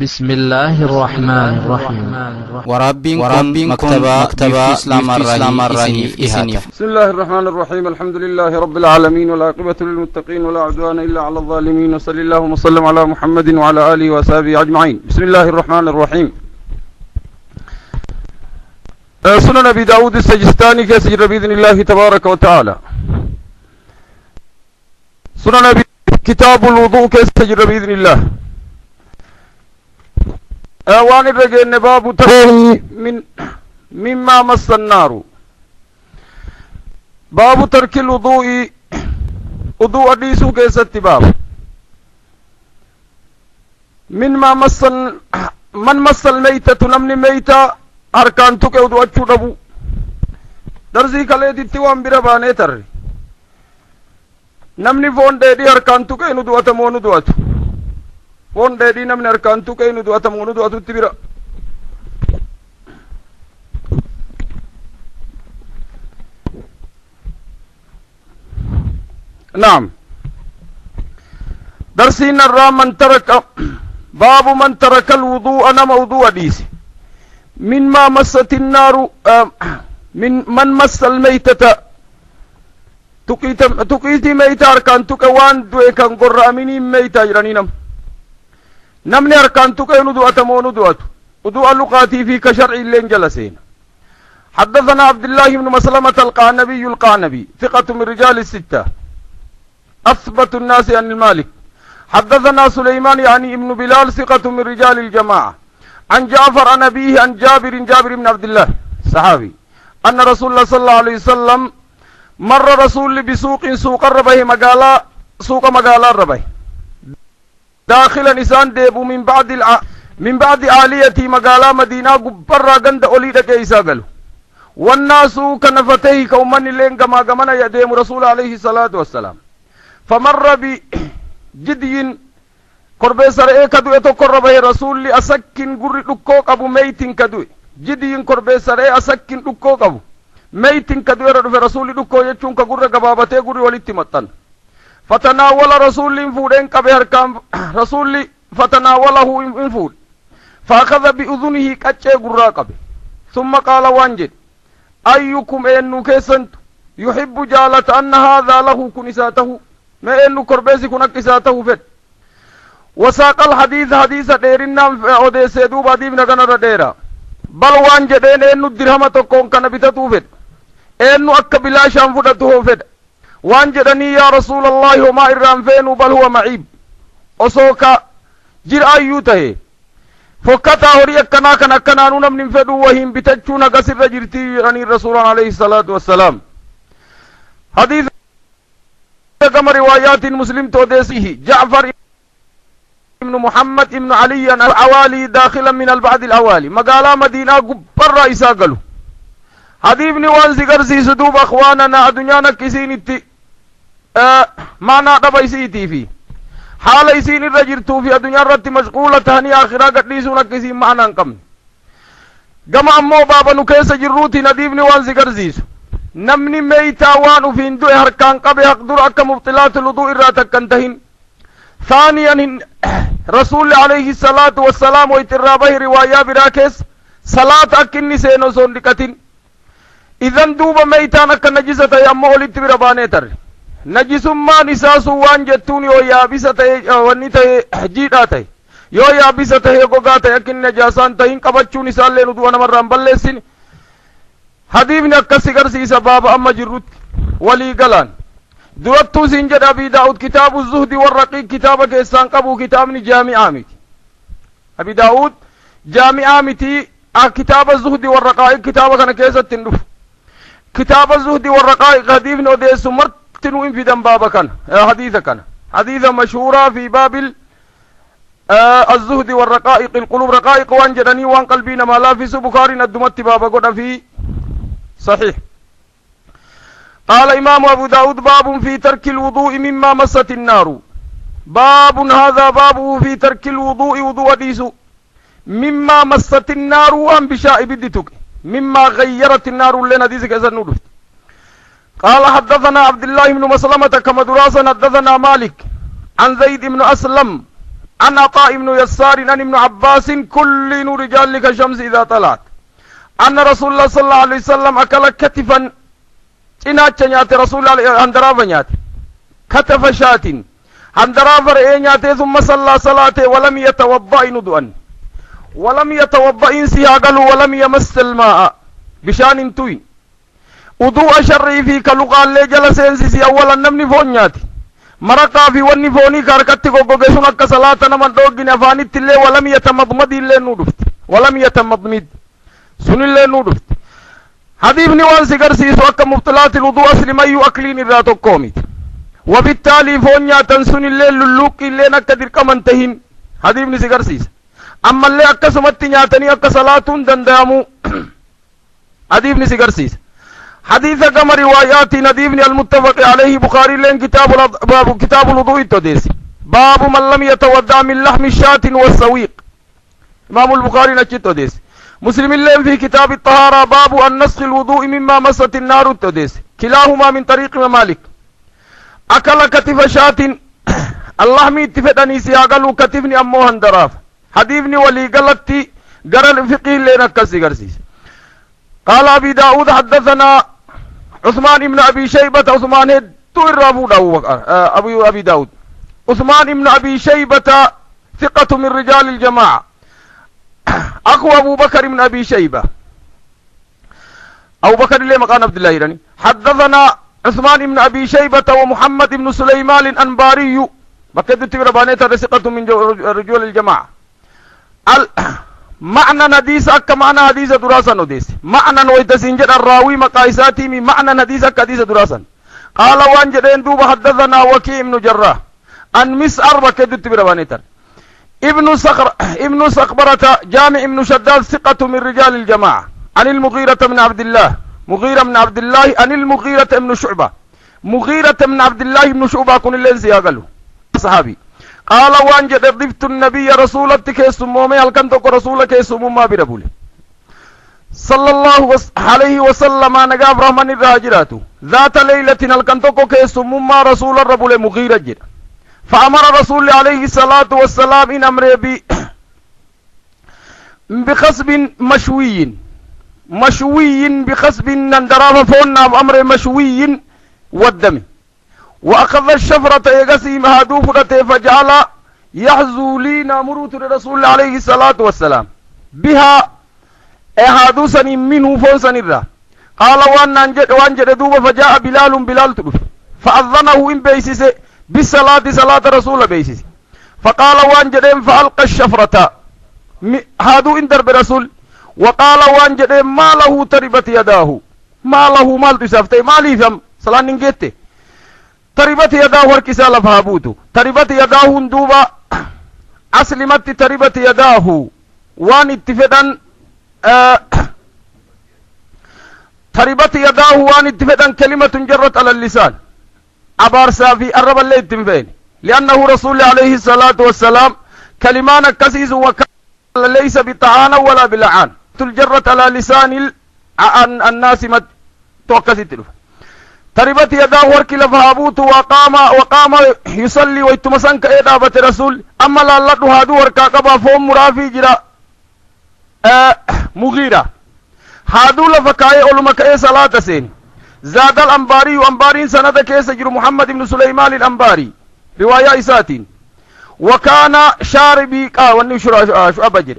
بسم الله الرحمن الرحيم وربكم مكتبة إسلام الرحيم بسم الله الرحمن الرحيم الحمد لله رب العالمين والعاقبة للمتقين ولا عدوان إلا على الظالمين وصلى الله وسلم على محمد وعلى آله وصحبه أجمعين. بسم الله الرحمن الرحيم. سنن أبي داود السجستاني كسجر بإذن الله تبارك وتعالى. سنن أبي كتاب الوضوء كسجر بإذن الله. وان الرجل باب ترك مما مس النار. باب ترك الوضوء وضوء حديث كيست باب مما مس من مس الميتة نمن ميتة أركان تك وضوء أشربو درسي كله تيوان بربانة تر نمني فون دي أركان تك وضوء تمون وضوء فون دي نمن أركان تك وضوء تمون وضوء تبيرا. نعم درسنا الرا من ترك باب من ترك الوضوء أنا موضوع ديس مما مست النار من مس الميتة تقيت ميتة أركان تكوان دوي كان قرأ مني ميتة جرانينم نمني أركان تكوان ندوء تمون ودوء اللقاتي في كشرع اللين جلسين. حدثنا عبد الله بن مسلمة القعنبي ثقة من رجال الستة أثبت الناس عن المالك. حدثنا سليمان يعني ابن بلال ثقة من رجال الجماعة عن جعفر عن أبيه عن جابر بن عبد الله صحابي أن رسول الله صلى الله عليه وسلم مر رسول بسوق سوق الربه مقالا الربه داخل نسان ديبو من بعد عاليتي مقالا مدينة قبرا قند أوليد كيسا قالوا والناس كنفتيه كومن لين كما يديم رسول عليه الصلاة والسلام فمر بجدي قربي سرعي كدوئة قربه رسول أسكن قرر لكوك أبو ميت كدوئ جدي قربي سرعي أسكن لكوك أبو ميت كدوئة رسول لكوك يجون كقرر قبابته قرر ولتمتن فتناول رسول انفودين كبهر كام رسول فتناوله انفود فأخذ بأذنه كتش قرر قبه ثم قال وانجد أيكم إنو كيسنت يحب جالة أن هذا له كنساته ما إنو كربيسي كنكساته فد وساق الحديث حديث ديرنا أوديس دوبا ديبنا كنر ديرا بل وانجد إنو الدرهم تكون كنبتته فد إنو أكبلا شانفدته فد وانجدني يا رسول الله وما إرام فين بل هو معيب أصوكا جر أيوته فكتا هوري أكنا نونم ننفدو وهم بتجونا قصر جرتي عن الرسول عليه الصلاة والسلام. حديث كما روايات مسلم توديسيه جعفر ابن محمد ابن علي العوالي داخلا من البعض العوالي مقالا مدينة قبر رئيسا قالوا حديث نوان زقرسي سدوب أخواننا الدنيا كسين ما نعطب يسيتي فيه حال يسين الرجرتو في الدنيا رت مشغولة تهني آخرا قد ليسونا كسين معنا نقم قم أمو بابا نكيس جروتي نديب نوان زقرسيس نمني ميتا وانو في اندو هركان قبي اقدر اكا مبطلات الوضوء الراتك كنتهن. ثانيا رسول عليه الصلاة والسلام ويترابه رواية براكس صلاة اكني سينو سون لكتن اذن دوبا ميتان اكا نجسة يامو ولت برباني تر نجس ما نساسو وان جتوني ويابسة ونita جيداته يو يابسة يقوغاته اكن نجاسان تهين قبچو نسال لنو دوانا مرام بلسين. حديثنا كسيغر سيسا باب أما جرود ولي قلان دوتو سنجد أبي داود كتاب الزهد والرقيق كتابك إسان قبو كتابني جامع آمتي أبي داود جامع آمتي كتاب الزهد والرقائق كتابك أنا كيسة تندف كتاب الزهد والرقائق حديثنا وديس مرتنو انفدام بابك حديثك حديث مشهورة في باب الزهد والرقائق القلوب رقائق وانجدني وان قلبينا ما لا في بخاري ندمت بابا قد في صحيح. قال إمام أبو داود باب في ترك الوضوء مما مست النار باب هذا باب في ترك الوضوء وضوء ديسو مما مست النار وان بشاء بدتك مما غيرت النار لنا ديسك إذا نودفت. قال حدثنا عبد الله بن مسلمة كما دراسا حدثنا مالك عن زيد بن أسلم عن عطاء بن يسار عن ابن عباس كل رجال كالشمس إذا طلعت أن رسول الله صلى الله عليه وسلم أكل كتفا إناتش نيات رسول الله هندراف نيات كتف شات هندراف رئي نيات ثم صلى صلاته ولم يتوضأ ندؤا ولم يتوضأ سياقل ولم يمس الماء بشان توي وضوء شرعي في كالوغال لي جلسين سي أولا نمني فون نياتي مرقا في وني فوني كاركتي كوكوغيسون أكا صلاة نمان دوغين أفاني تلي ولم يتمضمد إلا نودفت ولم يتمضمد سن إلا نودفت حديث نوان سيقر سيسو أكا مبتلات الوضوء أسل ميو أكلين الراتو كوميت وبالتالي فونيا تنسون اللي للوك اللي نكدر كمان تهين حديث نسيقر سيس أما اللي أكا سمت نياتني أكا صلاة دندامو حديث نسيقر سيس حديث كما روايات نديفني المتفق عليه بخاري لين كتاب الوضوء التديس باب من لم يتودع من لحم الشاة والسويق امام البخاري نجد تديس مسلم لين في كتاب الطهارة باب النسخ الوضوء مما مست النار التديس كلاهما من طريق مالك أكل كتف شاة اللحم اتفدني سياقلو كتفني أمو هندراف حديثني ولي قلتي قرى الفقه لين أكسي قرسيس قال أبي داود حدثنا عثمان بن أبي شيبة عثمان أبي داود عثمان بن أبي شيبة ثقة من رجال الجماعة أخو أبو بكر بن أبي شيبة أبو بكر اللي مقام عبد الله يعني حدثنا عثمان بن أبي شيبة ومحمد بن سليمان الأنباري بكد تبربانيت ثقة من رجال الجماعة معنى نديس أكا معنى حديث دراسة نديس معنى ويتسنجد الراوي مقايساتي من معنى نديس أكا حديث دراسة قال وانجدين دوب حدثنا وكيع بن جراح عن مسعر بكدت بربانيتر ابن صخبرة جامع بن شداد ثقة من رجال الجماعة عن المغيرة بن عبد الله مغيرة بن عبد الله عن المغيرة بن شعبة مغيرة بن عبد الله بن شعبة كن اللي سياقله صحابي قال وانجد ضفت النبي رسولك كيسمومي الكنتك رسولك كيسموما بربولي صلى الله عليه وسلم نقاب رحمن الراجرات ذات ليلة الكنتك كيسموما رسول الربول مغير جر فأمر رسول عليه الصلاة والسلام إن أمر بخصب مشوي بخصب نندراف فونا بأمر مشوي والدم وأخذ الشفرة يقسي مهدو فرته فجعل يحزو لي نامروت الرسول عليه الصلاة والسلام بها اهادو سني منه فوسن الرا قال وانجد دوب فجاء بلال تلف فأذنه إن بيسيس بالصلاة صلاة رسول بيسيس فقال وانجد فألقى الشفرة هادو إن درب رسول وقال وانجد ما له تربت يداه ما له مال تسافتي ما لي فم صلاة ننجيته تربت يداه وركسا لفهابوتو تربت يداه دوبا أسلمت تربت يداه وان اتفدن تربت يداه وان اتفدن كلمة جرت على اللسان أبارسا في الرب اللي اتنفين لأنه رسول عليه الصلاة والسلام كلمان كسيس وكان ليس بطعان ولا بلعان تلجرت على لسان الناس ما توكسي تلف تربت يداه وركي لفهابوت وقام يصلي ويتمسن كإدابة رسول أما لالله هادو وركا قبا فوم مرافي جرا مغيرة هادو لفكاية علمكاية صلاة سين زاد الأنباري وأنبارين سند كيس جر محمد بن سليمان الأنباري رواية إساتين وكان شاربي واني شعب جر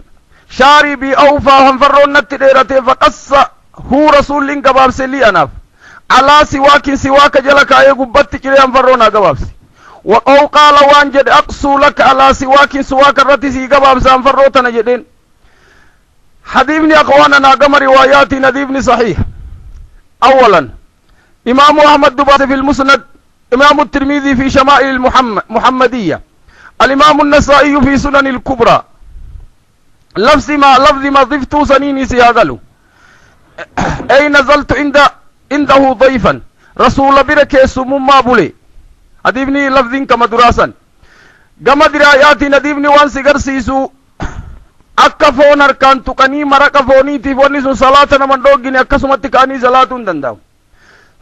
شاربي أوفا هنفرون نتديرته فقص هو رسول لنقباب سلي أناف على سواك جلك أي قبت كلي أنفرونا قبابسي أو قال وانجد أقصو لك على سواك الرتسي قبابس أنفروتنا جدين حديثني أخواننا قم روايات نديبني صحيح أولا إمام أحمد دبات في المسند إمام الترمذي في شمائل المحمدية الإمام النسائي في سنن الكبرى لفظ ما ضفت سنيني سياغلو أي نزلت عنده ضيفا رسول بركة سمما بولي أديبني لفظين كما دراسا كما دراياتي نديبني وان سيغر سيسو أكا فون أركان تقني مرق فوني تفوني سو صلاة نمان دوغيني أكا سمتكاني صلاة دنداو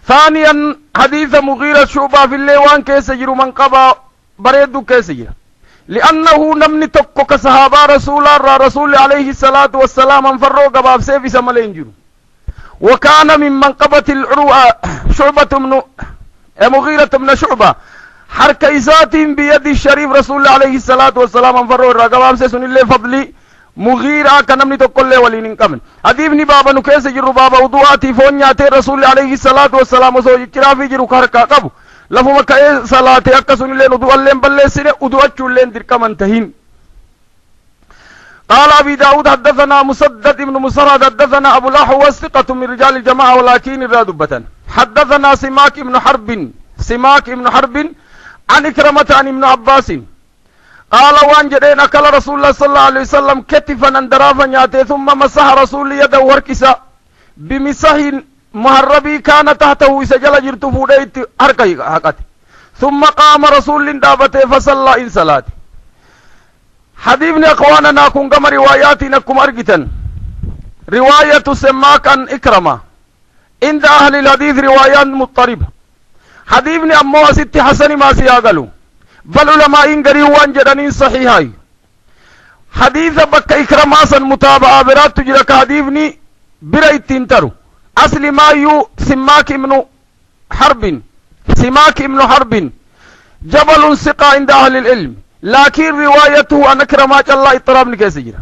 ثانيا حديث مغيرة شعبة في الليوان كيس جرو من قبا بريدو كيس جرو لأنه نمني تكو كصحابة رسول عليه الصلاة والسلام انفروا قباب سيف سمالين جرو وكان من منقبة العروة شعبة من مغيرة من شعبة حركة إساتهم بيد الشريف رسول الله عليه الصلاة والسلام انفروا قباب سيسون الله فضلي مغيرة كنمني تكو اللي ولين كمن أديبني بابا نكيس جرو بابا وضواتي فونياتي رسول الله عليه الصلاة والسلام وسوي كرافي جرو كاركا قبو لفما كأي صلاة أكسون اللين ودو اللين بلسين ودو أجو اللين دركا منتهين قال أبي داود حدثنا مسدد بن مسرد حدثنا أبو الأحوص ثقة من رجال الجماعة ولكن الرادبة حدثنا سماك بن حرب عن إكرمة عن ابن عباس قال وان جدين أكل رسول الله صلى الله عليه وسلم كتفا اندرافا ياتي ثم مسح رسول يده وركسا بمسح مهربي كان تحته سجل جرت فوديت حركي حقت ثم قام رسول دابته فصلى إن صلاة حديثني أخواننا كن كما رواياتنا كم أرجتن رواية سماك عن إكرمة عند أهل الحديث روايات مضطربة حديثني أمو ست حسن ما سياقلوا بل علماء قريوان جدنين صحيحاي حديث بك إكرمة سن متابعة برات تجرك حديثني بريت تنترو أصل ما يو سماك ابن حرب جبل ثقة عند أهل العلم لكن روايته عن إكرمة الله اضطراب نكيسجر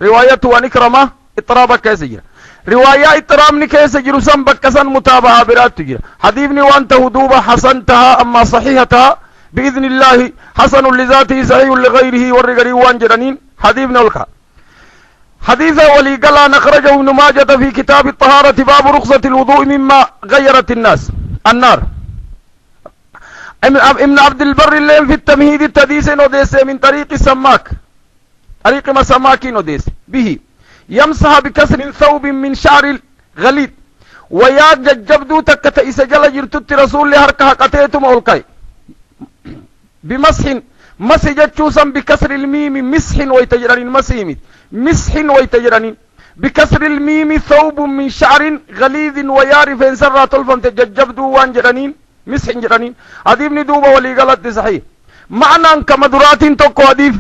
روايته عن إكرمة اضطراب كيسجر رواية اضطراب نكيسجر سنبك سن متابعة برات تجر حديثني وانت هدوبة حسنتها أما صحيحتها بإذن الله حسن لذاته صحيح لغيره والرقري وانجرانين حديثنا والخاء حديث ولي قال نخرجه ابن ماجة في كتاب الطهارة باب رخصة الوضوء مما غيرت النار ابن عبد البر الليل في التمهيد التديس وديس من طريق ما سماك وديس به يمسح بكسر ثوب من شعر الغليظ ويا ججبدو تكت إسجل جرتت رسول لهركها قتيتم أولكاي بمسح مسجتشوسا بكسر الميم مسح ويتجرانين بكسر الميم ثوب من شعر غليظ ويارف انسرى طلفا تججبدو وانجرانين مسح جرانين هذه ابن دوبة ولي غلط صحيح معنى كمدرات توكو هديف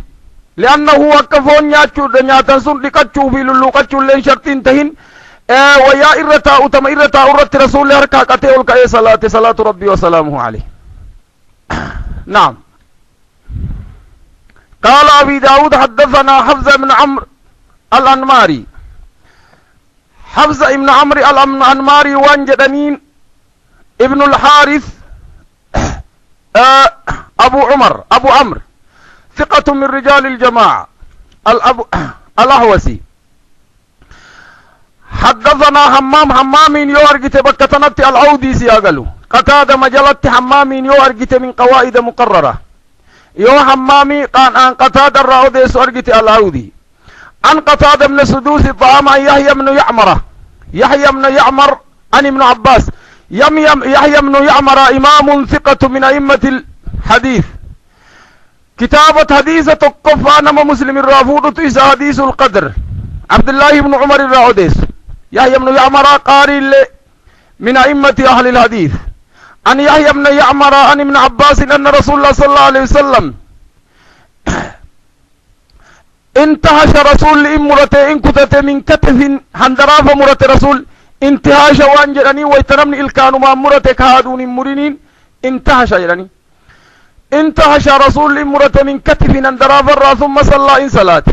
لأنه وقفون نياتن سن لكتشو في للوقتشو لين شرطين تهين ويا إرتا أتم إرتا أرت رسول الله ركا قتيول كأي صلاة ربي وسلامه عليه نعم قال أبي داود حدثنا حفظ بن عمرو الأنماري الأنماري وانجدنين ابن الحارث أبو عمرو ثقة من رجال الجماعة الأهوسي حدثنا حمام يوارجت بكتنت العودي سياغلو قتاد مجلت حمام يوارجت من قواعد مقررة يو حمامي قان ان قتاد الرعود يسوارجت العودي ان قتاد من سدوس طعام يحيى بن يعمر عن ابن عباس يحيى بن يعمر إمام ثقة من أئمة الحديث كتابة حديث تقف نما مسلم الرافود تيس حديث القدر عبد الله بن عمر الرعوديس يحيى بن يعمر قاري من أئمة أهل الحديث أن يحيى بن يعمر عن ابن عباس أن رسول الله صلى الله عليه وسلم انتهش رسول امرته إن كتت من كتف هندراف مرة رسول انتهاش وانجراني ويتنمني الكانوا ما مرته كهادون مرينين انتهش جراني انتهش رسول امرته من كتف هندراف الرا ثم صلى إن صلاة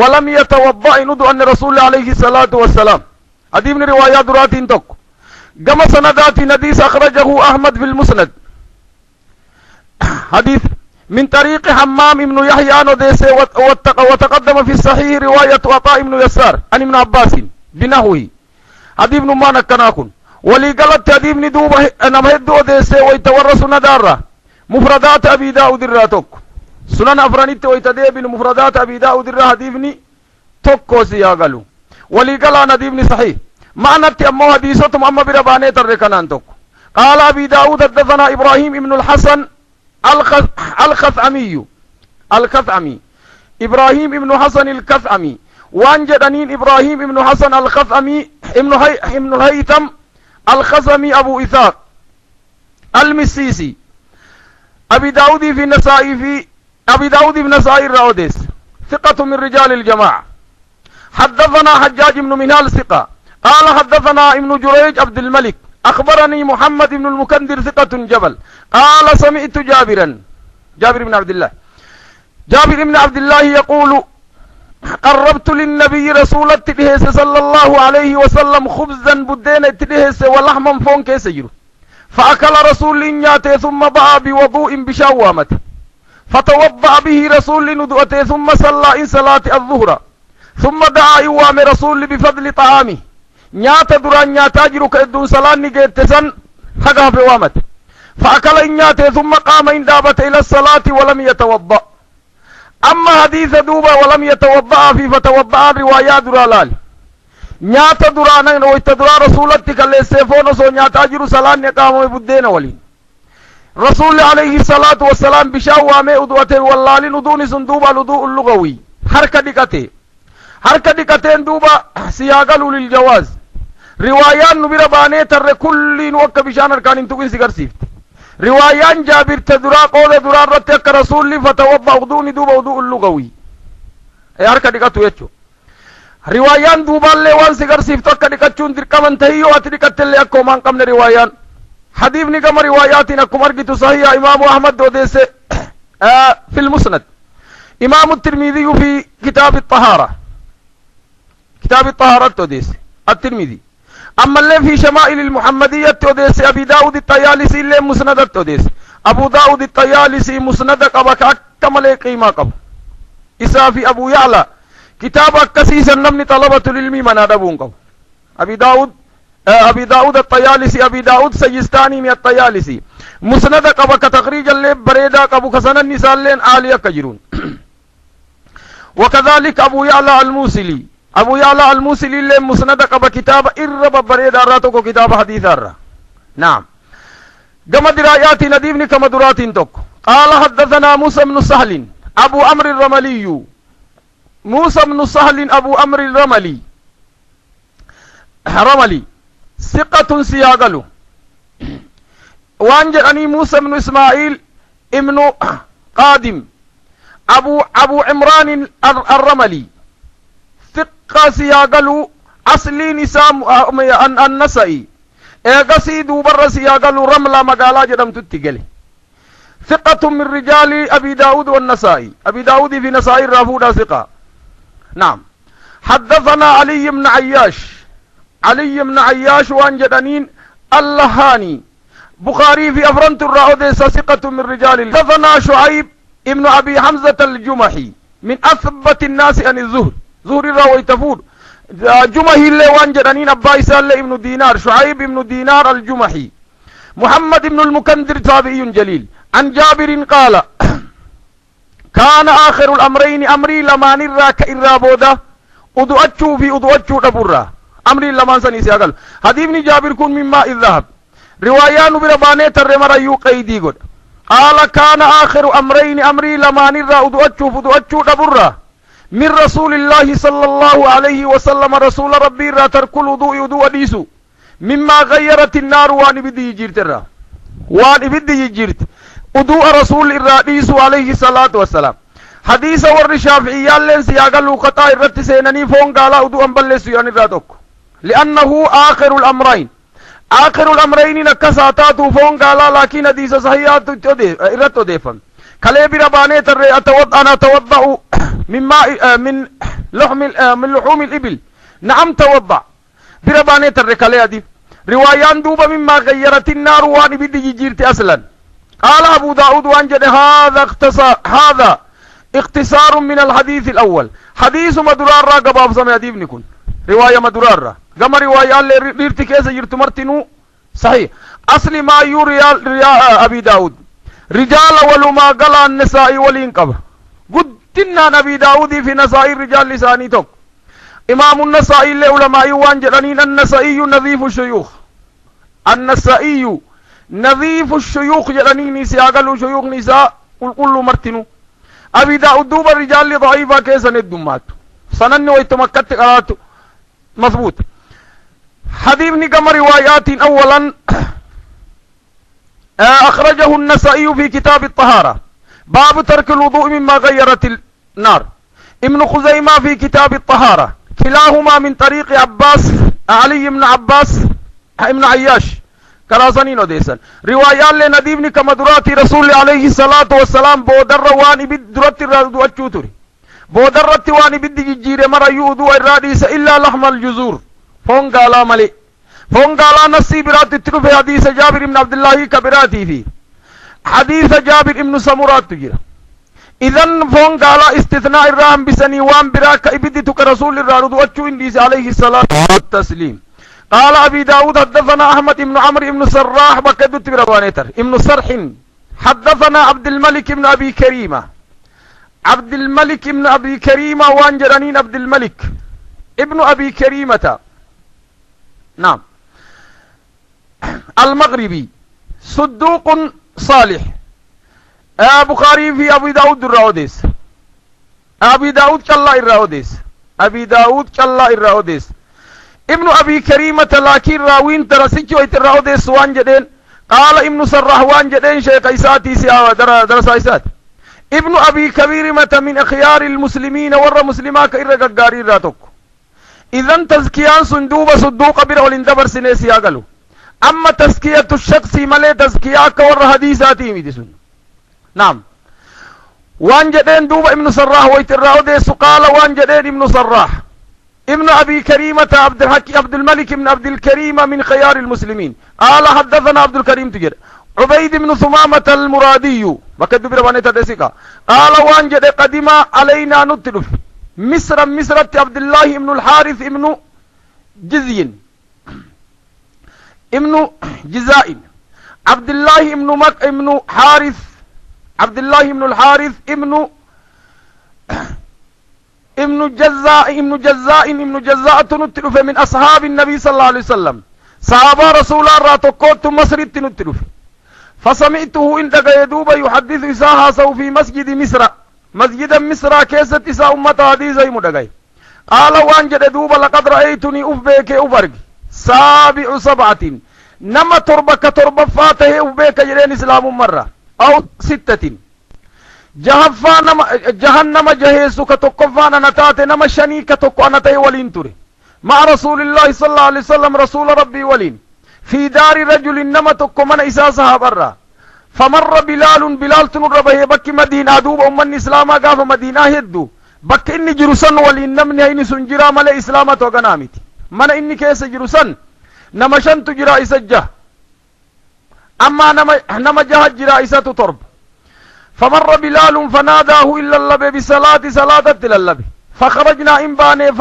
ولم يتوضأ ندو أن رسول عليه الصلاة والسلام هذه من روايات رات تك كما سندات نديس أخرجه أحمد في المسند حديث من طريق حمام بن يحيى نديس وتقدم في الصحيح رواية عطاء بن يسار عن ابن عباس بنحوه حديث ما نكناكن ولي قالت حديث ندوبه أنا مهدو ديس ويتورس ندارة مفردات أبي داود الراتوك سنن أفرانيت ويتديب مفردات أبي داود الرا حديثني توكو سياغلو ولي قال نديبني صحيح معنى أمو حديثة أما برباني تركنان توك قال أبي داود حدثنا إبراهيم ابن الحسن الخثعمي إبراهيم ابن حسن الخثعمي وانجدنين إبراهيم ابن حسن الخثعمي ابن الهيثم الخثعمي أبو إسحاق المسيسي أبي داود في النسائي في أبي داود بن سائر رأوديس ثقة من رجال الجماعة. حدثنا حجاج بن منهال ثقة قال حدثنا ابن جريج عبد الملك أخبرني محمد بن المكندر ثقة جبل قال سمعت جابر بن عبد الله يقول قربت للنبي رسول التدهس صلى الله عليه وسلم خبزا بدين التدهس ولحما فون كيسير فأكل رسول نياته ثم باع بوضوء بشوامته فتوضأ به رسول ندوته ثم صلى إن صلاة الظهر ثم دعا يوام رسول بفضل طعامه نيات دران نياتا جرو كدون صلاة نجيتسن حقا في وامت فأكل إن نياته ثم قام إن دابت إلى الصلاة ولم يتوضأ. أما حديث دوبا ولم يتوضأ في فتوضأ روايات درالال نيات درانا ويتدرا رسولتك اللي سيفون سو نياتا جرو صلاة نقام بدين ولين رسول عليه الصلاة والسلام بشاوامه أدوته واللالي ندوني صندوبا لدوء اللغوي حركة ديكتين دوبا سياقلوا للجواز روايان نبير باني تر كل وقت بشان اركان انتوكين سيقر سيفت روايان جابر تدرا قول دران رتك رسول فتوضا وضوني دوبا وضوء اللغوي حركة ديكتو يتشو روايان دوبا اللي وان سيقر سيفت وقت ديكتشون دركمان تهيو ات ديكت اللي اكو مان قمن روايان حديث نقم رواياتنا اكو مرقتو صحيح امام احمد وديس في المسند امام الترمذي في كتاب الطهارة توديس الترمذي. أما اللي في شمائل المحمدية توديس أبي داود الطيالسي اللي مسند توديس أبو داود الطيالسي مسند قبك كمل قيمة قب إسافي أبو يعلى كتاب كسيسا نمني طلبة العلم من أدبون قب أبي داود الطيالسي أبي داود سيستاني من الطيالسي مسند قبك تخريج اللي بريدا قبو كسن النساء لين آلية كجرون. وكذلك أبو يعلى الموسلي اللي مسند قبا كتاب إرب بريد أراتوكو كتاب حديث أرى. نعم قم درايات نديبني كما درات توك قال حدثنا موسى بن سهل أبو أمر الرملي ثقة سياقله وانجرني موسى بن إسماعيل ابن قادم أبو عمران الرملي ثقة سياقلو أصلي نسام النسائي اغسي دوبر سياقلو رملا مقالا جدم تتقلي ثقة من رجال أبي داود والنسائي أبي داود في نسائي الرافودة ثقة. نعم حدثنا علي بن عياش وانجدنين اللهاني بخاري في أفرنت الرعوديس ثقة من رجال. حدثنا شعيب ابن أبي حمزة الجمحي من أثبت الناس عن زهري راوي تفود جمحي اللي وانجدنين أبا إسال ابن دينار شعيب ابن دينار الجمحي. محمد ابن المكندر تابعي جليل عن جابر قال كان آخر الأمرين أمري لما نرى كإرابودا أدوأتشو في أدوأتشو دبرا أمري لما سني سيقل حديثني جابر كون مما الذهب روايان برباني ترمر يوقيدي قد قال كان آخر أمرين أمري لما نرى أدوأتشو في أدوأتشو دبرا من رسول الله صلى الله عليه وسلم رسول ربي را ترك الوضوء وضوء ديسو مما غيرت النار وان بدي يجيرت وضوء رسول الرئيس عليه الصلاة والسلام. حديث والرشافعي لين سياقلوا قطاع الرت سينني فون قال وضوء بلسوا يعني راتوك لأنه آخر الأمرين نكساتات فون قال لكن حديث صحيحات الرت ديفن كلي برباني ترى أنا أتوضأ من لحوم الإبل. نعم توضأ برباني ترى كلي دي روايان دوبا مما غيرت النار وان بدي جيرت أصلا. قال أبو داود وانجد هذا اختصار من الحديث الأول حديث مدرار را قباب سمع ديبني كن رواية مدرار را قم رواية اللي ريرتكيس جرت مرتنو صحيح أصل ما يوري أبي داود رجال ولما قال النساء والإنقب قدنا نبي داود في نساء الرجال لساني توك. إمام النسائي اللي علماء وانجلنين النسائي نظيف الشيوخ جلنين سياقلوا شيوخ نساء كل مرتنو. أبي داود دوب الرجال ضعيفة كيسا ندمات سنن ويتمكت قراتو مضبوط. حديث نقم روايات أولا أخرجه النسائي في كتاب الطهارة باب ترك الوضوء مما غيرت النار. ابن خزيمة في كتاب الطهارة، كلاهما من طريق علي بن عباس ابن عياش كراسانين وديسان. روايان لنديبني كمدرات رسول عليه الصلاة والسلام بودر واني بدرت الرادو الشوتري بودرت واني بدي جير مرا يودو الراديس إلا لحم الجزور فونغالا ملي فونغالا نسي برات التروفي حديث جابر بن عبد الله كبراتي في حديث جابر بن سمرات تجير. إذن فونغالا استثناء الرام بسني وان براك إبدتك رسول الرادو الشوتري عليه الصلاة والتسليم. قال أبي داود حدثنا أحمد بن عمرو بن سراح بكدت بروانيتر ابن سرح حدثنا عبد الملك بن أبي كريمة عبد الملك بن أبي كريمة وانجرانين عبد الملك ابن أبي كريمة نعم المغربي صدوق صالح. بخاري في أبي داود الرأوديس أبي داود كلا الرأوديس أبي داود كلا الرأوديس ابن أبي كريمة لكن راوين ترسيك ويتراوديس وانجدين. قال ابن سراح وانجدين شيخ إساتي درس إسات ابن أبي كريمة من أخيار المسلمين ور مسلماك إرقا قاري راتوك. إذن تزكيان صدوق بر والندبر سنيسي أقلو. أما تزكية الشخص ملي تزكياك ور حديثاتي ميدسون. نعم وانجدين دوب ابن سراح ويتراوديس. قال وانجدين ابن سراح ابن أبي كريمة عبد الملك بن عبد الكريم من خيار المسلمين. قال حدثنا عبد الكريم تجر عبيد بن ثمامة المرادي وكذب بربانية تدسيكا. قال وانجد قدم علينا نتلف مصر عبد الله بن الحارث ابن جزي ابن جزائن عبد الله ابن حارث عبد الله بن الحارث ابن جزاء تنتلف من أصحاب النبي صلى الله عليه وسلم صحابة رسول الله تقوت مصر تنتلف. فسمعته إن يدوب يحدث إساها سو في مسجد مصر كيسة إساء أمة حديثة مدقاي. قال وانجد دوب لقد رأيتني أفبيك أفرق سابع سبعة نما تربك فاته أفبيك جرين إسلام مرة أو 6 جهنم جهيسو كتوكفانا نتاتي نما شني كتوكو نتاي ولين توري مع رسول الله صلى الله عليه وسلم رسول ربي ولين في دار رجل نما توكو من إساسها برا. فمر بلال تنر به بك مدينة دوب أمن إسلاما قاف مدينة هدو بك إني جرسن ولين نمني إني سنجرا مل إسلامة وغنامتي من إني كيس جرسن نما شن تجرا إسجه أما نما جه جرا إساتو ترب. فمر بلال فناداه إلا اللبي بصلاة صلاة اللبي فخرجنا إنباني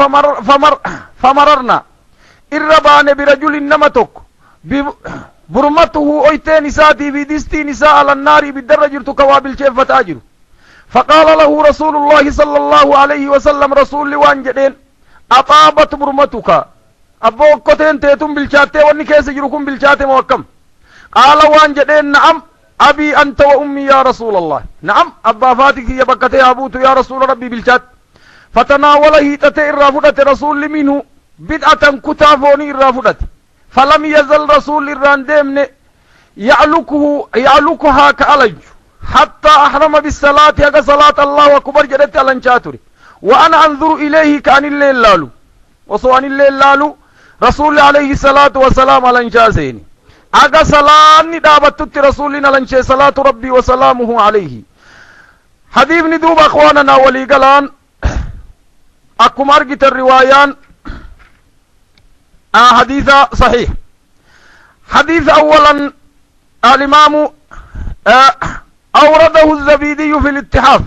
فمررنا إرباني برجل نمتك برمته أيتي نساتي في دستي نساء على النار بالدرجة كوابل شيف فتاجر. فقال له رسول الله صلى الله عليه وسلم رسول لوانجدين أطابت برمتك أبو كتين تيتم بالشاتي واني كيس جركم بالشاتي موكم. قال وانجدين نعم أبي أنت وأمي يا رسول الله. نعم أبا فاتك يا بكتي أبوت يا رسول ربي بالشات. فتناوله تتئ الرافدة رسول منه بدعة كتافوني الرافدة فلم يزل رسول الراندمن يعلكها كألج حتى أحرم بالصلاة هذا صلاة الله أكبر جدت ألنشاتري وأنا أنظر إليه كأن الليل لالو وصوان الليل لالو رسول عليه الصلاة والسلام ألنشاسيني أغا صلاة دابتت رسولنا لنشي صلاة ربي وسلامه عليه. حديث ندوب أخواننا ولي قلان أكو مرقة الروايان حديث صحيح. حديث أولا الإمام أورده الزبيدي في الاتحاف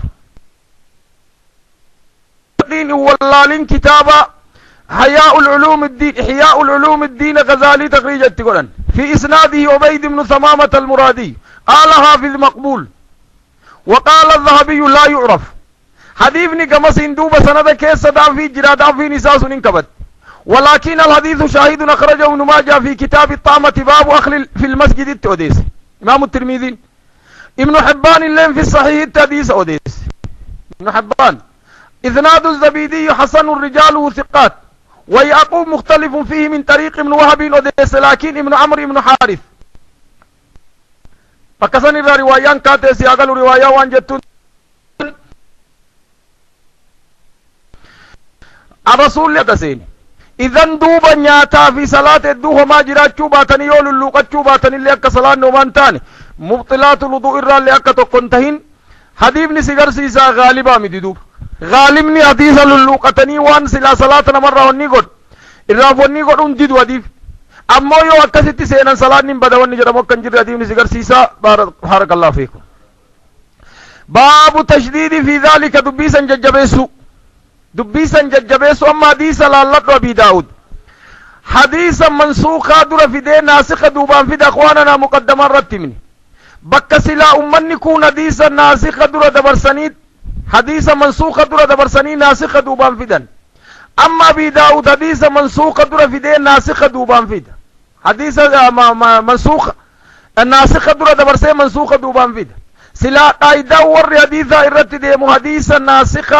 واللالين كتابة إحياء العلوم الدين غزالي تخريج التقرن في إسناده عبيد بن ثمامة المرادي قال حافظ مقبول وقال الذهبي لا يعرف. حديث نقمس اندوب سند كيس دافي جرادا في نساس انكبت ولكن الحديث شاهد أخرجه ابن ماجه في كتاب الطعمة باب أخل في المسجد التوديس إمام الترمذي. ابن حبان اللين في الصحيح التديس أوديس ابن حبان. إذناد الزبيدي حسن الرجال ثقات ويعقوب مختلف فيه من طريق ابن وهب أوديس لكن ابن عمرو ابن حارث فكسن الروايان كاتس يقال رواية وانجتون الرسول لدسين إذن دوبا نياتا في صلاة الدوه ما جرات شوباتني يول اللوقة شوباتني اللي أكا صلاة نومان تاني مبطلات الوضوء الرا اللي أكا تقنتهن حديبني سيغر سيسا غالبا مددوب غالبني حديث اللوقتني وان سلا صلاة مرة ونقود الراف ونقود انددو حديث أمو يو أكا ستي سينا صلاة نبدا ونجر موكا جر حديبني سيغر سيسا بارك الله فيكم باب تشديد في ذلك دبيسا ججبسو دبيسا ججبسو أما حديث لالت وابي داود حديثا منسوخا در في دين ناسخ دوبان في اخواننا مقدما رتمني بك سلا امني كون حديثا ناسخ در دبرسنيد حديثا منسوخ در دبرسني ناسخ دوبان في دن اما ابي داود حديثا منسوخ در في دين ناسخ دوبان في دن حديثا منسوخ الناسخ در دبرسي منسوخ دوبان في دن سلا قايدا ور حديثا ارت ديمو حديثا ناسخ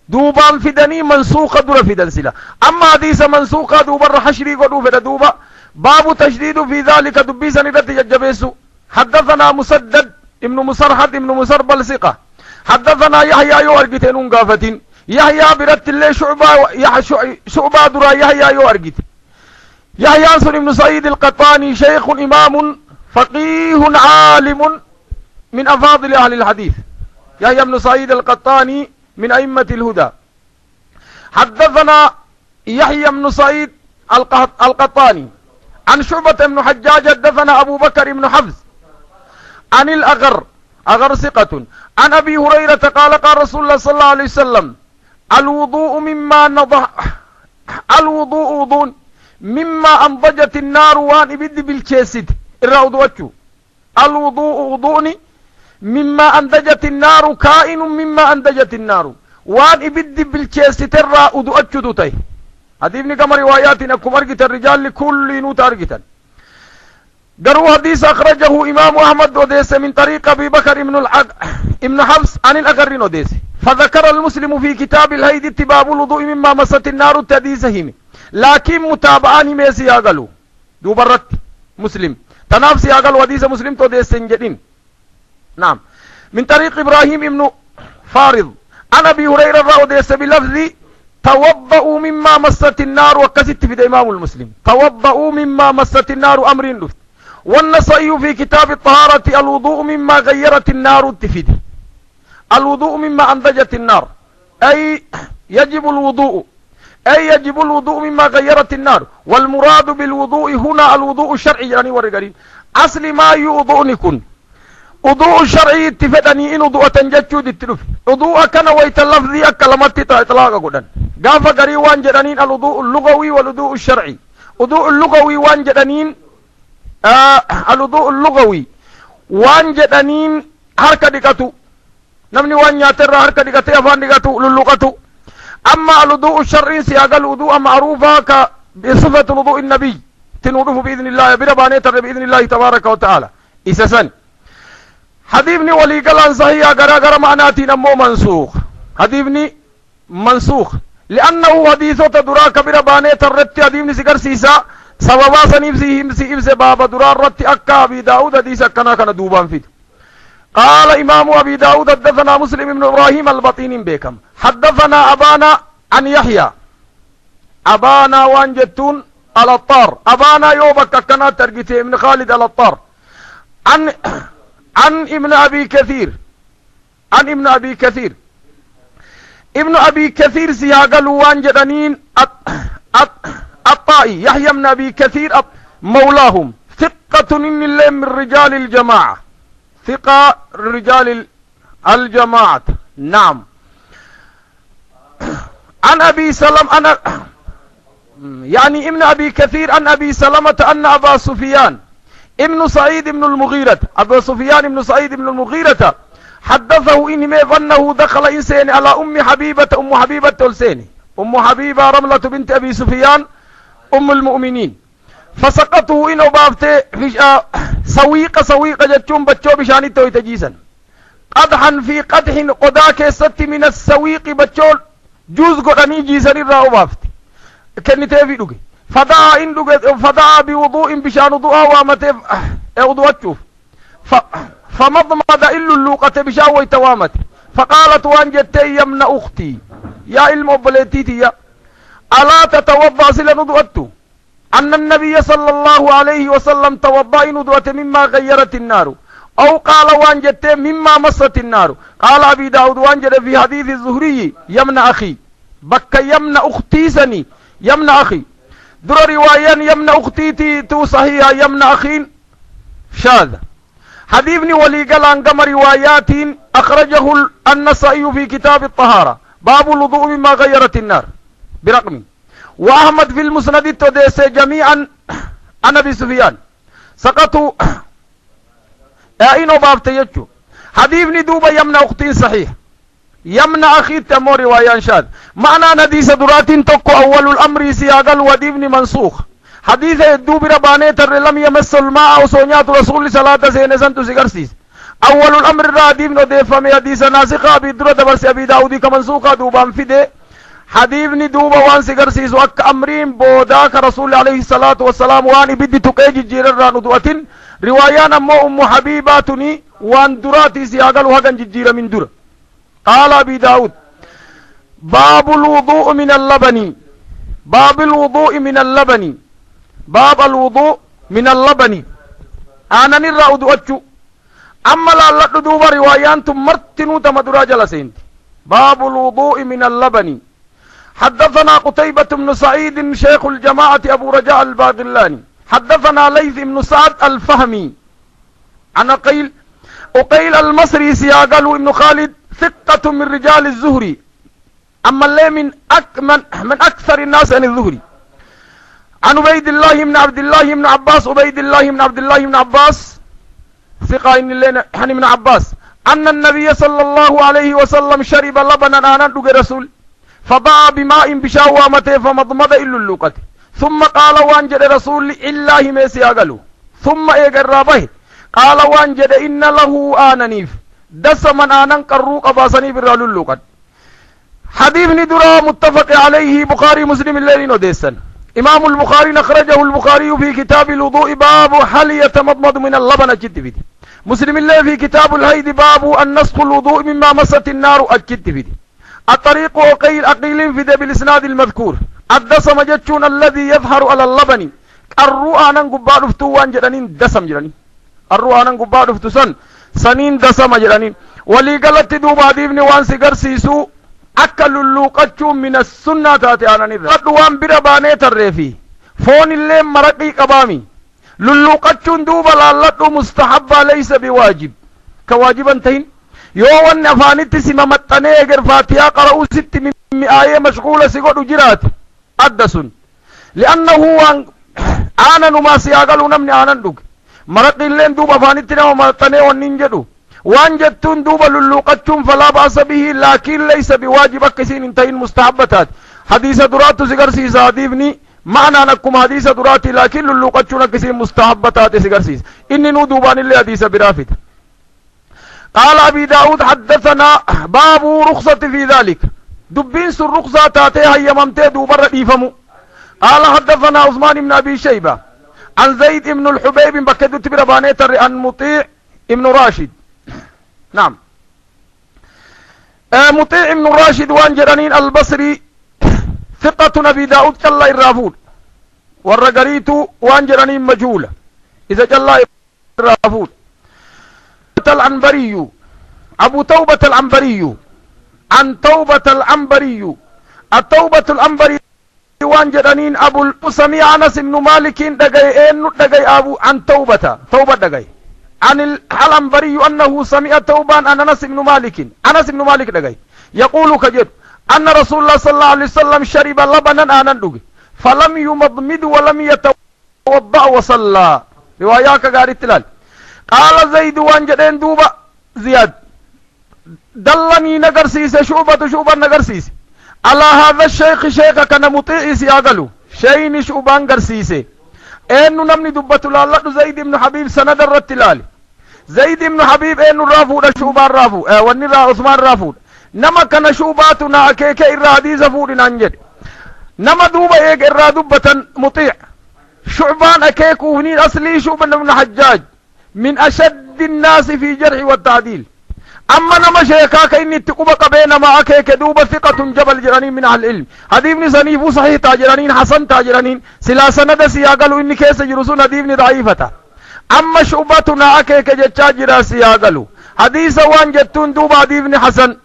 دوبان فدني منسوخة در فدن سلا أما حديث منسوخة دوبا حشري قدو فدا دوبا باب تشديد في ذلك دبيسا ندت ججبسو حدثنا مسدد ابن مسرحد ابن مسربل ثقة حدثنا يحيى يو أرقتين قافتين يحيى برت الله شعبة درا يحيى يو أرقت يحيى أنصر ابن سعيد القطاني شيخ إمام فقيه عالم من أفاضل أهل الحديث يحيى بن سعيد القطاني من أئمة الهدى حدثنا يحيى بن سعيد القطاني عن شعبة بن حجاج حدثنا أبو بكر بن حفص عن الأغر ثقة عن أبي هريرة قال رسول الله صلى الله عليه وسلم الوضوء وضوء مما أنضجت النار وان إبد بالكيسد الرأودوتشو الوضوء وضوء مما أنضجت النار كائن مما أنضجت النار وان إبد بالكيسد الرأودوتشو تي هذه ابن كما رواياتنا كم أرقت الرجال لكل نوت أرقتا قروا حديث أخرجه إمام أحمد وديس من طريق أبي بكر ابن حفص عن الأغر وديس فذكر المسلم في كتاب الهيد اتباب الوضوء مما مست النار التديسهم لكن متابعان ميسي يقلوا دو برت مسلم تنافسي يقل وديس مسلم توديس سنجدين نعم من طريق إبراهيم ابن فارض عن أبي هريرة وديس بلفظ توضؤوا مما مست النار وكست في إمام المسلم توضؤوا مما مست النار أمر لفت والنسائي في كتاب الطهارة الوضوء مما غيرت النار التفيد الوضوء مما أنضجت النار أي يجب الوضوء مما غيرت النار والمراد بالوضوء هنا الوضوء الشرعي يعني ورقرين أصل ما يوضؤنكن وضوء الشرعي اتفدني إن وضوء تنجتشود التلف وضوء كان ويت اللفظي أكلمت إطلاقا قدن قاف قري وانجدنين الوضوء اللغوي والوضوء الشرعي وضوء اللغوي وانجدنين الوضوء اللغوي وانجدنين حركة ديكتو نمني وان ياتر حركة ديكتو يفان ديكتو للغتو أما الوضوء الشرعي سياق الوضوء معروفة بصفة الوضوء النبي تنوضف بإذن الله بربانيتر بإذن الله تبارك وتعالى إساسا حديثني ولي قلان صحيح قرى معناتي نمو حديثني منسوخ لأنه حديثه تدراك بربانيتر رتي حديثني سكر سيسا سببا سنبسي بابا درار رتي أكا أبي داود حديث كان دوبان فيه قال إمام أبي داود حدثنا مسلم بن إبراهيم البطين بكم حدثنا أبانا عن يحيى أبانا وانجتون الأطار أبانا يوبك كنا ترقيته من خالد الأطار عن ابن أبي كثير ابن أبي كثير سياقل وانجدنين الطائي يحيى ابن أبي كثير مولاهم ثقة إن الله من رجال الجماعة ثقة رجال الجماعة نعم عن أبي سلم أنا يعني ابن أبي كثير عن أبي سلمة أن أبا سفيان ابن سعيد ابن المغيرة أبا سفيان ابن سعيد ابن المغيرة حدثه إنما ظنه دخل إنسان على أم حبيبة تلسيني أم حبيبة رملة بنت أبي سفيان أم المؤمنين فسقطه إنه بافته في سويق جتشون بچو بشاني توي تجيسا قدحا في قدح قداك ست من السويق بچو جوز قدني جيسا الرأو بافته كنتي في دوغي فدعا بوضوء بشان وضوء وامته وضوء فمضمض إلا اللوقة بشاوي توامته فقالت وان جتي يا الموبلتيتي يا ألا تتوضأ سلا ندوته أن النبي صلى الله عليه وسلم توضأ ندوة مما غيرت النار أو قال وانجت مما مست النار. قال أبي داود وانجد في حديث الزهري يمنع أخي بك يمنع أختي سني يمنع أخي در رواية يمنع أختي تو صحيح يمنع أخي شاذ. حديثني ولي قال عن قم روايات أخرجه النسائي في كتاب الطهارة باب الوضوء مما غيرت النار برقم. وأحمد في المسند التدس جميعا عن أبي سفيان سقطوا اينو باب تيجو. حديثني دوبا يمنع أختي صحيح يمنع أخي تمو رواية شاذ. معنى نديس درات تقو أول الأمر سياق الوديبن منسوخ. حديث الدوب رباني تر لم يمس الماء وصونيات رسول صلاة سينسان تسيقرسيس. أول الأمر راديب ندفع من حديث ناسخة بدرة برس أبي داودي كمنسوخة دوبان فده. حديثني دوبا وان سيقرسيس وك أمرين بوداك رسول عليه الصلاة والسلام واني بدي تقيج جيرر ندوة روايان أم حبيباتني وان دراتي سياق الوهدن جير من در. قال أبي داود باب الوضوء من اللبن باب الوضوء من اللبن باب الوضوء من اللبن. أنا نرى أدوأتشو أما لا دوب روايان تمرتنو تمدرا جلسين. باب الوضوء من اللبن. حدثنا قتيبة بن سعيد شيخ الجماعة أبو رجاء الباقلاني حدثنا ليث بن سعد الفهمي عن أقيل المصري سياقل ابن خالد ثقة من رجال الزهري أما اللي من أكثر الناس عن الزهري. عن عبيد الله بن عبد الله بن عباس عبيد الله بن عبد الله بن عباس ثقة إن اللي حني من عباس أن النبي صلى الله عليه وسلم شرب لبنا آنا دوغ رسول فضاع بماء بشاوامته فمضمض إلا اللوقة ثم قال وانجد رسول الله ميسي أقلو ثم إيقرابه قال وانجد إن له آنانيف دس من آنان قروق أباسني برال اللوقة. حديث ندرا متفق عليه بخاري مسلم الليل وديسا. إمام البخاري أخرجه البخاري في كتاب الوضوء باب هل يتمضمض من اللبن أجد مسلم الله في كتاب الهيد باب النسخ الوضوء مما مست النار أجد الطريق أقيل في بالإسناد المذكور الدسم جتشون الذي يظهر على اللبن الرؤى ننقبار فتوان جرانين دسم جرانين الرؤى ننقبار فتسن سنين دسم جرانين ولي قلت دوبا ديبن وان سيقر سيسو أكل اللوقتشون من السنة تاتي آنا نرى قد وان برباني ترفي فون اللي مرقي قبامي للوقتشون دوبا لالتو مستحبة ليس بواجب كواجبا تهين يوان نفانيت سممتني اگر فاتحة قرأوا 600 آية مشغولة سيقودوا جرات أدسن لأنه آنا نما سياقلوا نمني آنا ندوك مرقي اللين دوبا فانيتنا ومتني وننجدوا وانجدتون دوبا للوقتشون فلا بأس به لكن ليس بواجب كسين انتهين مستحبتات. حديث درات سيقرسيس هديفني معنى نكم حديث دراتي لكن للوقتشون كسين مستحبتات سيقرسيس إني ندوبان اللي حديث برافت. قال أبي داود حدثنا باب رخصة في ذلك دبين سر رخصة تاتيها يممتي دوبر رئيفمو. قال حدثنا عثمان بن أبي شيبة عن زيد بن الحبيب بكدو تبربانيتر عن مطيع ابن راشد نعم مطيع ابن راشد وان جرانين البصري ثقة أبي داود كلا الرافود والرقريت وان جرانين مجهولة إذا جلا الرافود العنبري أبو توبة العنبري عن توبة العنبري التوبة العنبري وان جرانين أبو سميع أنس بن مالك دقي أبو عن توبة دقي عن العنبري أنه سمع توبان أن أنس بن مالك دقي يقول كجد أن رسول الله صلى الله عليه وسلم شرب لبنا آنا دقي فلم يمضمد ولم يتوضأ وصلى رواياك قاري التلال. قال زيد وان جدين دوبا زياد دلني نقرسيس شعبة نقرسيس على هذا الشيخ شيخ كان مطيئس ياغلو شيني شعبان قرسيس انو نمني دبتو لالك زيد بن حبيب سند الرتلال زيد بن حبيب انو رافو شعبان رافو ونرى عثمان رافو نما كان شعباتنا اكيك الراديز فود ننجد نما دوبا ايك الرادبة مطيع شعبان اكيكو هنين اصلي شعبان بن حجاج من أشد الناس في جرح والتعديل أما نما شيكاك إني تقوبك بين معك كدوب ثقة جبل جرانين من أهل العلم حديثني سنيف صحيح تاجرانين حسن تاجرانين سلا سند سياقلوا إني كيس جرسون حديثني ضعيفة أما شعبتنا أكيك جتشاجرا سياقلوا حديث وان جتون دوب حديثني حسن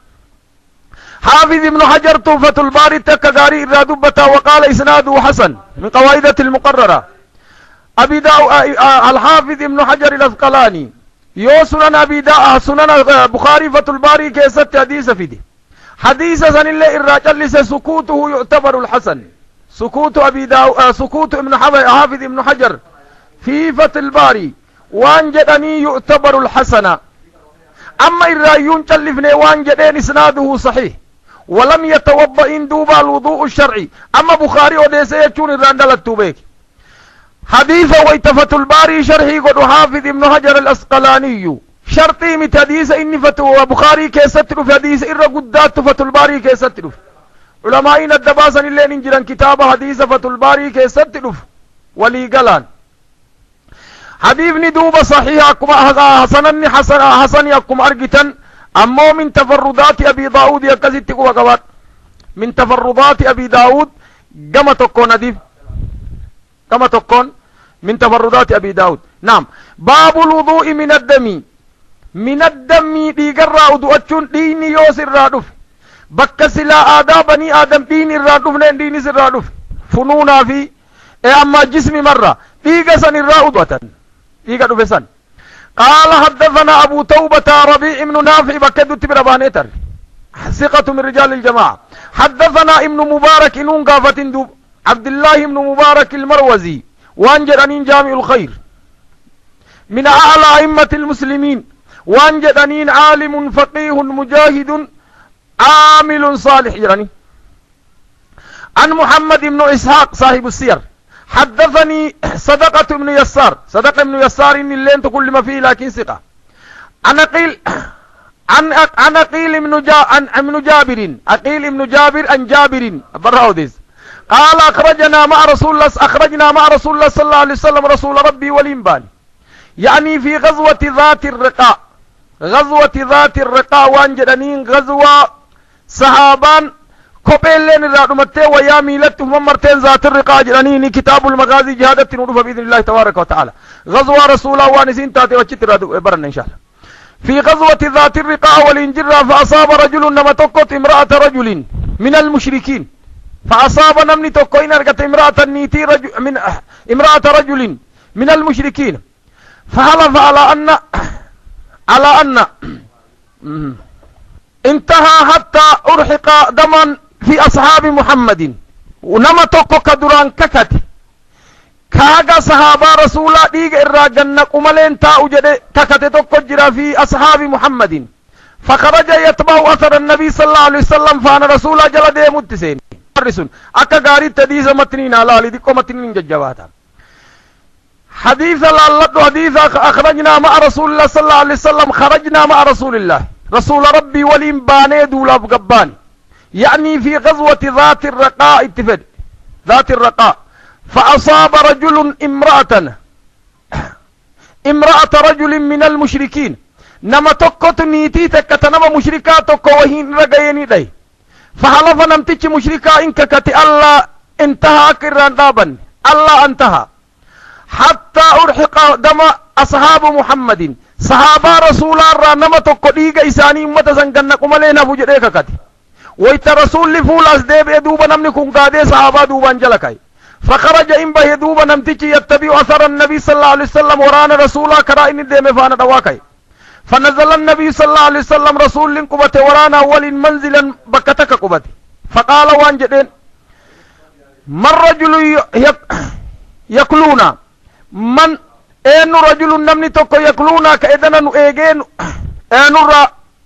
حافظ ابن حجر طوفة الباري تكغاري الرادبة وقال إسناده حسن من قواعد المقررة أبي داو الحافظ ابن حجر الأثقلاني يو سنن أبي داو سنن بخاري فتح الباري كيست حديث فيدي حديث سن الله الراجل سكوته يعتبر الحسن سكوت أبي داو سكوت ابن حافظ ابن حجر في فتح الباري وان جدني يعتبر الحسن أما الرايون تلفني وان جدين إسناده صحيح ولم يتوضأ دوبا الوضوء الشرعي أما بخاري وديسي يجون الراندل التوبيك حديث ويتفت الباري شرحي قد حافظ ابن حجر الأسقلاني شرطي مت حديث إني فتو بخاري كيستر في حديث إرى قدات فتو الباري كيستر علمائنا الدباسن اللي ننجران كتاب حديث فتو الباري كيستر ولي قلان حديثني دوبا صحيح حسنني حسن يكم أرقتا أمو من تفردات أبي داود يكزت قوة من تفردات أبي داود كما تكون حديث كما تكون من تفردات أبي داود نعم باب الوضوء من الدم ديقر ودوأتشون ديني يوسر رادف بك سلا آدابني آدم ديني الرادف نين ديني سر رادف فنونا في أما جسمي مرة ديقا سن الرادف ديقا دفسن قال حدثنا أبو توبة ربيع بن نافع بكدو تبربانيتر ثقة من رجال الجماعة حدثنا ابن مبارك إنون قافة دوب عبد الله بن مبارك المروزي وانجدنين جامع الخير من أعلى أئمة المسلمين وانجدنين عالم فقيه مجاهد عامل صالح جراني عن محمد بن إسحاق صاحب السير حدثني صدقة بن يسار صدقة بن يسار إن اللين تقول ما فيه لكن ثقة عن أقيل بن جابر أقيل بن جابر عن جابر براوديز قال أخرجنا مع رسول الله صلى الله عليه وسلم رسول ربي والإنبال يعني في غزوة ذات الرقاء وانجدنين غزوة صحابان كوبيلين الرادمتة وياميلتهم مرتين ذات الرقاء جدنين كتاب المغازي جهادة نورف بإذن الله تبارك وتعالى غزوة رسول الله وانسين تاتي وچت برنا إن شاء الله في غزوة ذات الرقاء والإنجرة فأصاب رجل نمتقت امرأة رجل من المشركين فأصاب نمني تقوين أرقت امرأة رجل من المشركين فحلف على أن انتهى حتى أرحق دما في أصحاب محمد ونما تقو كدران ككت كاغا صحابة رسول الله ديق الراجن قملين تاو جده ككت تقو جرا في أصحاب محمد فخرج يتبع أثر النبي صلى الله عليه وسلم فانا رسول الله جل دي متسين أكا غاري تديز متنين على لديكو متنين ججواتا حديث أخرجنا مع رسول الله صلى الله عليه وسلم خرجنا مع رسول الله رسول ربي والإنباني دولا بقباني يعني في غزوة ذات الرقاء اتفد ذات الرقاء فأصاب رجل امرأة رجل من المشركين نما تقوت نيتي تكتنما مشركات وهين رقيني دي فحلف نمتش مشركا إنك كتي الله انتهى كران دابا الله انتهى حتى أرحق دم أصحاب محمد صحابة رسول الله نما تقوديك إساني متزنقنكم علينا فجريك كتي ويت رسول لفول أسديب يدوب نمنكم قادي صحابة دوبان جلكاي فخرج إنبه يدوب نمتش يتبع أثر النبي صلى الله عليه وسلم ورانا رسول الله كرائن ديم فانا دواكاي فنزل النبي صلى الله عليه وسلم رسول لنقبته ورانا أول منزلا بكتك قبته فقال وانجدين من رجل يقلونا من اين رجل نمني توكو يقلونا كإذن نؤيجين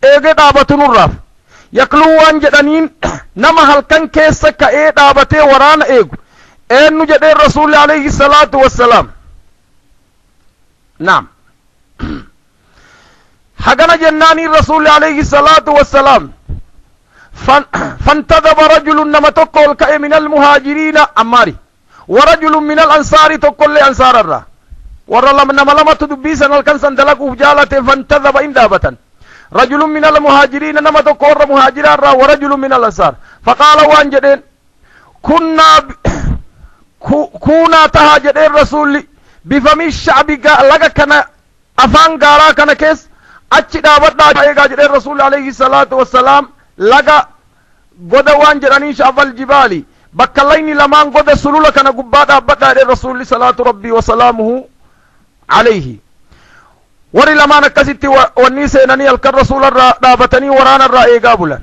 ايجي دابة نراف يقلو وانجدنين نما هل كان كيسا كأي دابته ورانا ايجو اين نجدين رسول عليه الصلاة والسلام نعم حقنا جناني الرسول عليه الصلاة والسلام فانتدب رجل نما تقول كأي من المهاجرين أماري ورجل من الأنصار تقول لأنصار الرا ورلم نما لما تدبيسا الكنسا دلقوا جالة فانتدب إندابة رجل من المهاجرين نما تقر مهاجران ورجل من الأنصار فقال وان جدين كنا تهاجدين رسول بفم الشعب لغا كان أفان غارا كان كيس أجي دابت ايغا جدين رسول عليه الصلاة والسلام لغا غدا وان جدين شعب الجبالي بكالين لمان غدا سلولة كان قبادا أبدا رسول صلاة ربي وسلامه عليه وري لما نكسيتي ونيسينني الكر رسول دابتني ورانا الرأي قابلا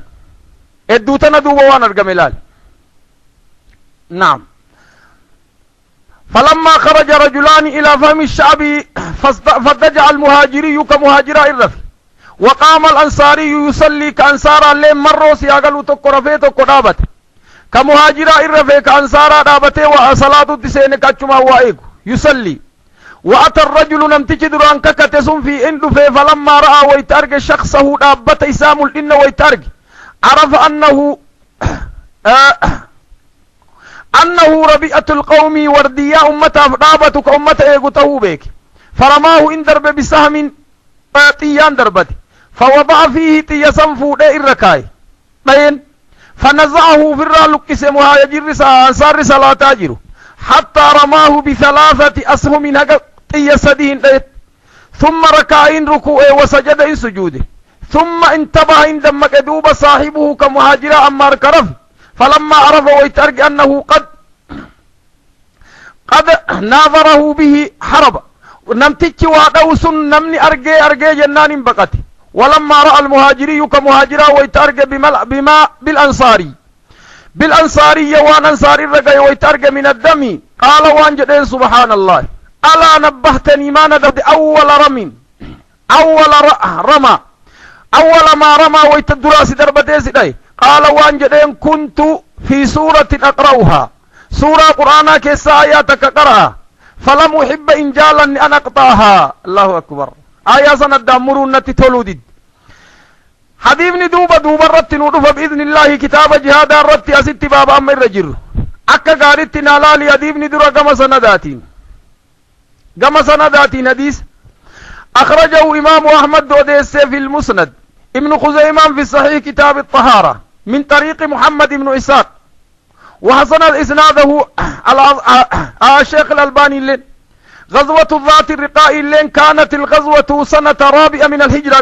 ادوتنا دوبا وانا الجملال نعم فلما خرج رجلان الى فهم الشعب فضجع المهاجري كمهاجراء الرفي وقام الانصاري يصلي كانصار الليل مروا سياغلو تقرفه تقرابت كمهاجراء الرفي كانصار دابته وصلاة الدسين كاتشما وايق يصلي وأتى الرجل نمتج دران ككتسم في إندو فلما رأى ويتارج شخصه دابت إسام الإن ويتارج عرف أنه ربيئة القوم وردياء أمته دابتك أمته إيقته بيك فرماه إن درب بسهم طيان دربت فوضع فيه طيسا فوده الركاي فنزعه في الرالك اسمها يجر أنصار صلاة تاجره حتى رماه بثلاثة أسهم طيسدين ثم ركعين ركوع وسجد إن سجوده ثم انتبه عندما كدوب صاحبه كمهاجر أمار كرف فلما عرف ويترك أنه قد ناظره به حرب نمتك وادوس نمني أرجي جنان بقت ولما رأى المهاجري كمهاجر ويترك بما بالأنصاري وان أنصاري الرقاي ويترك من الدم قال وان جدين سبحان الله ألا نبهتني ما ندبت أول ما رمى ويتدراس دربتيس داي قال وان جدين كنت في سورة أقرأها سورة قرآن كيسا آياتك قرأها فلم أحب إنجالا أن أقطعها الله أكبر آية سند مرونة تولد حديثني دوبا رت نودف بإذن الله كتاب جهاد رت أسيت بابا أمر رجل أكا قارت نالالي حديثني درا كما سنداتين حديث أخرجه إمام أحمد وديس في المسند ابن خزيمة في الصحيح كتاب الطهارة من طريق محمد بن إسحاق وحسن الإسناده الشيخ الألباني لين غزوة ذات الرقاء لين كانت الغزوة سنة رابعة من الهجرة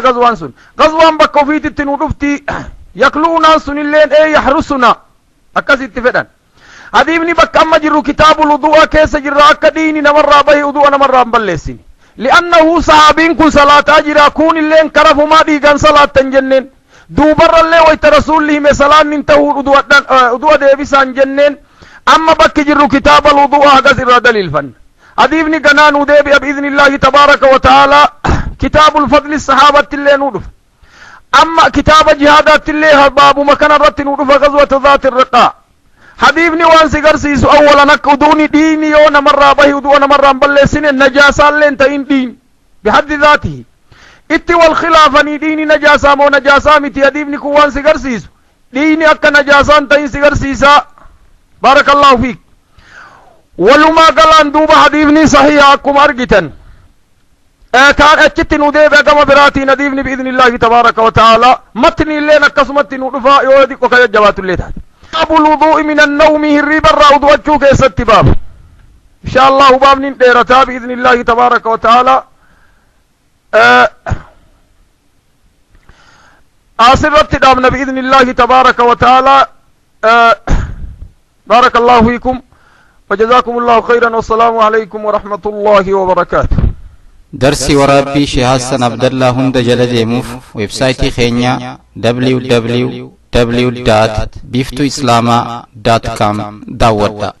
غزوان بكو في تنودفتي يكلونا سن اللين يحرسنا أكاسي فدان هذه ابن بك أما جروا كتاب الوضوء كيس جرى أكديني نمر به وضوء نمر بلسين لأنه صحابين كن صلاة جرى كون اللين كرف ما ديغان صلاة تنجنن دوبر اللي ويت رسول الله مثلا ننتهو وضوء ديبسان جنن أما بك جروا كتاب الوضوء هكذا دليل فن هذه ابن قنان وديبئ بإذن الله تبارك وتعالى كتاب الفضل الصحابة اللي نودف أما كتاب جهادات اللي باب مكان الرت نودف غزوة ذات الرقاء حبيبني وان سيغرسيس اولا نكودوني ديني يونا مرة به ودونا مرة مبلسين النجاسة اللي انت دين بحد ذاته اتي والخلافة ديني نجاسة مو نجاسة متي حبيبني كوان سيغرسيس ديني اكا نجاسة انت سيغرسيسا بارك الله فيك ولما قال دوبا حبيبني صحيح اكم ارقتن كان اتشتن وديب اقام براتي نديبني بإذن الله تبارك وتعالى متني اللي نكسمتن ودفاء يوديك وكي جوات اللي تحت باب الوضوء من النوم هرب الرأود وجهك يست باب إن شاء الله باب ننتهرتا بإذن الله تبارك وتعالى آسرت دامنا بإذن الله تبارك وتعالى بارك الله فيكم وجزاكم الله خيرا والسلام عليكم ورحمة الله وبركاته درسي ورابي شيخ حسن عبد الله هند جلد موف ويب سايتي خينيا www.biftoislama.com داودا